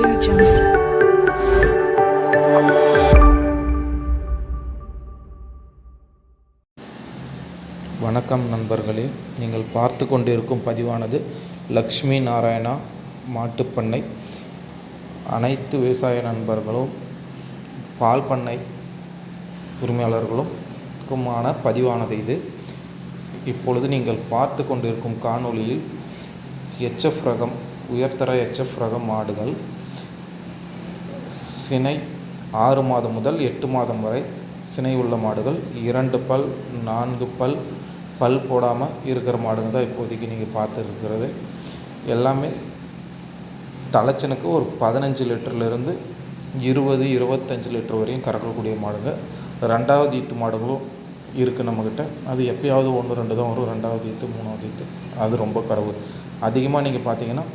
Audio Jungle. வணக்கம் நண்பர்களே, நீங்கள் பார்த்து கொண்டிருக்கும் பதிவானது லக்ஷ்மி நாராயணா மாட்டுப்பண்ணை. அனைத்து விவசாய நண்பர்களும் பால் பண்ணை உரிமையாளர்களுக்குமான பதிவானது இது. இப்பொழுது நீங்கள் பார்த்து கொண்டிருக்கும் காணொளியில் HF ரகம், உயர்தர HF ரக மாடுகள் சினை 6 மாதம் முதல் 8 மாதம் வரை சினை உள்ள மாடுகள், 2 பல் 4 பல் போடாமல் இருக்கிற மாடுங்க தான் இப்போதைக்கு நீங்கள் பார்த்துருக்கிறது. எல்லாமே தலைச்சனுக்கு ஒரு 15 லிட்டர்லேருந்து 20-25 லிட்டர் வரையும் கறக்கக்கூடிய மாடுங்க. 2வது ஈத்து மாடுகளும் இருக்குது நம்மக்கிட்ட. அது எப்பயாவது 1-2 தான் வரும். 2வது ஈத்து 3வது ஈத்து அது ரொம்ப கறவு. அதிகமாக நீங்கள் பார்த்தீங்கன்னா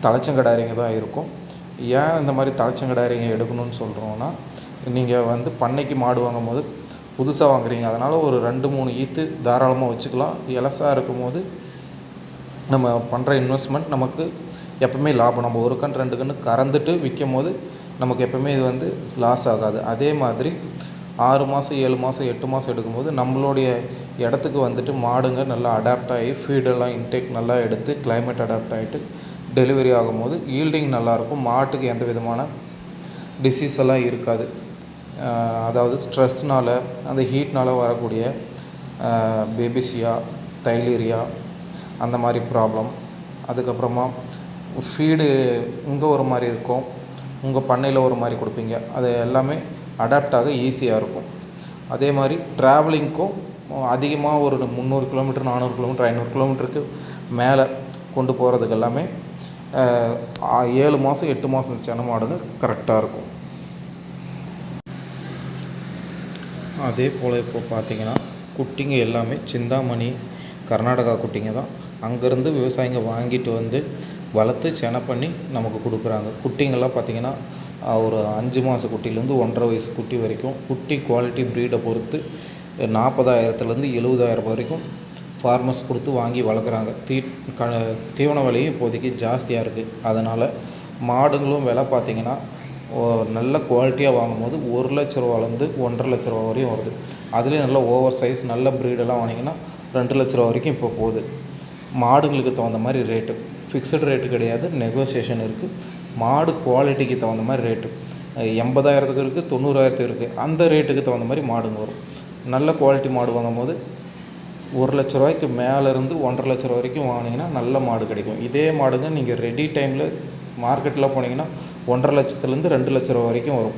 தலைச்சங்கடாரிங்க தான் இருக்கும். ஏன் இந்த மாதிரி தலைச்சங்கடாரிங்க எடுக்கணும்னு சொல்கிறோன்னா, நீங்கள் பண்ணைக்கு மாடு வாங்கும் போது புதுசாக வாங்குறீங்க, அதனால் ஒரு 2-3 ஈத்து தாராளமாக வச்சுக்கலாம். இலசாக இருக்கும்போது நம்ம பண்ணுற இன்வெஸ்ட்மெண்ட் நமக்கு எப்பவுமே லாபம். நம்ம 1 கன்று 2 கன்று கறந்துட்டு விற்கும் போது நமக்கு எப்பவுமே இது லாஸ் ஆகாது. அதே மாதிரி 6 மாதம் 7 மாதம் 8 மாதம் எடுக்கும்போது நம்மளுடைய இடத்துக்கு மாடுங்க நல்லா அடாப்ட் ஆகி ஃபீடெல்லாம் இன்டேக் நல்லா எடுத்து கிளைமேட் அடாப்ட் ஆகிட்டு டெலிவரி ஆகும்போது ஈல்டிங் நல்லாயிருக்கும். மாட்டுக்கு எந்த விதமான டிசீஸ் எல்லாம் இருக்காது. அதாவது ஸ்ட்ரெஸ்னால், அந்த ஹீட்னால் வரக்கூடிய பேபிசியா, தைலீரியா அந்த மாதிரி ப்ராப்ளம். அதுக்கப்புறமா ஃபீடு இங்கே ஒரு மாதிரி இருக்கும், உங்கள் பண்ணையில் ஒரு மாதிரி கொடுப்பீங்க. அது எல்லாமே அடாப்ட் ஆக ஈஸியாக இருக்கும். அதே மாதிரி ட்ராவலிங்க்கும் அதிகமாக ஒரு 300 கிலோமீட்டர் 400 கிலோமீட்டர் 500 கிலோமீட்டருக்கு மேலே கொண்டு போகிறதுக்கு எல்லாமே 7 மாதம் 8 மாதம் சென மாடுங்க கரெக்டாக இருக்கும். அதே போல் இப்போ பார்த்திங்கன்னா குட்டிங்க எல்லாமே சிந்தாமணி கர்நாடகா குட்டிங்க தான். அங்கேருந்து விவசாயிங்க வாங்கிட்டு வளர்த்து செனை பண்ணி நமக்கு கொடுக்குறாங்க. குட்டிங்கெல்லாம் பார்த்திங்கன்னா ஒரு 5 மாத குட்டிலேருந்து 1.5 வயசு குட்டி வரைக்கும், குட்டி குவாலிட்டி ப்ரீடை பொறுத்து 40,000லேருந்து 70,000 வரைக்கும் ஃபார்மர்ஸ் கொடுத்து வாங்கி வளர்க்குறாங்க. தீவன விலையும் இப்போதைக்கு ஜாஸ்தியாக இருக்குது. அதனால் மாடுங்களும் விலை பார்த்திங்கன்னா நல்ல குவாலிட்டியாக வாங்கும்போது 1 லட்ச ரூபாலேருந்து 1.5 லட்ச ரூபா வரையும் வருது. அதுலேயும் நல்ல ஓவர் சைஸ் நல்ல ப்ரீடெல்லாம் வாங்கிங்கன்னா 2 லட்ச ரூபா வரைக்கும் இப்போ போகுது. மாடுங்களுக்கு தகுந்த மாதிரி ரேட்டு, ஃபிக்ஸட் ரேட்டு கிடையாது, நெகோசியேஷன் இருக்குது. மாடு குவாலிட்டிக்கு தகுந்த மாதிரி ரேட்டு 80,000க்கு இருக்குது, 90,000க்கு இருக்குது. அந்த ரேட்டுக்கு தகுந்த மாதிரி மாடுங்க வரும். நல்ல குவாலிட்டி மாடு வாங்கும்போது 1 லட்ச ரூபாய்க்கு மேலேருந்து 1.5 லட்ச ரூபா வரைக்கும் வாங்கினீங்கன்னா நல்ல மாடு கிடைக்கும். இதே மாடுங்க நீங்கள் ரெடி டைமில் மார்க்கெட்டில் போனீங்கன்னா 1.5 லட்சத்துலேருந்து 2 லட்ச ரூபா வரைக்கும் வரும்.